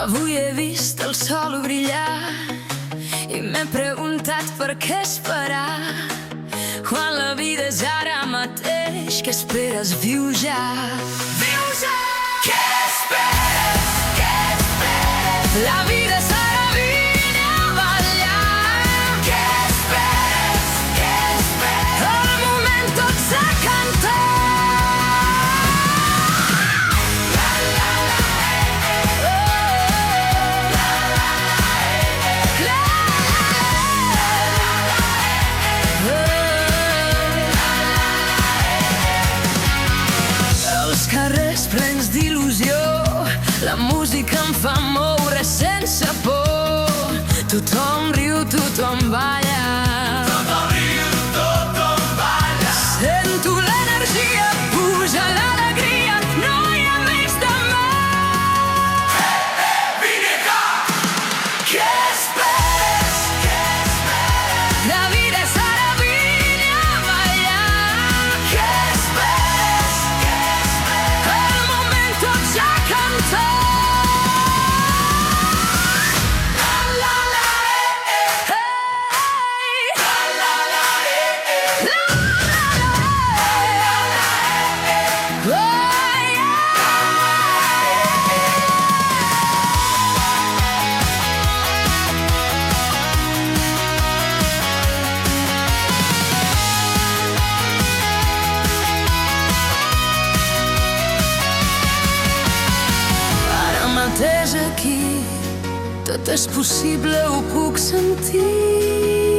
Avui he vist el sol brillar i m'he preguntat per què esperar quan la vida és ara mateix. Què esperes? Viu ja! Viu ja! Què esperes? Què esperes? La vida és ara, vine a ballar. Què esperes? Què esperes? Al moment tots a cantar. Els carrers plens d'il·lusió, la música em fa moure sense por. Tothom riu, tothom balla. Tothom riu, tothom balla. Sento l'energia, puja l'alegria, no hi ha més demà. Vine acá! Què esperes? Què esperes? La vida és ara, vine a ballar. Què esperes? Què esperes? El moment tots a cantar. La la la hey. La la la la la la oh yeah. Ara mateix aquí tot és possible, ho puc sentir.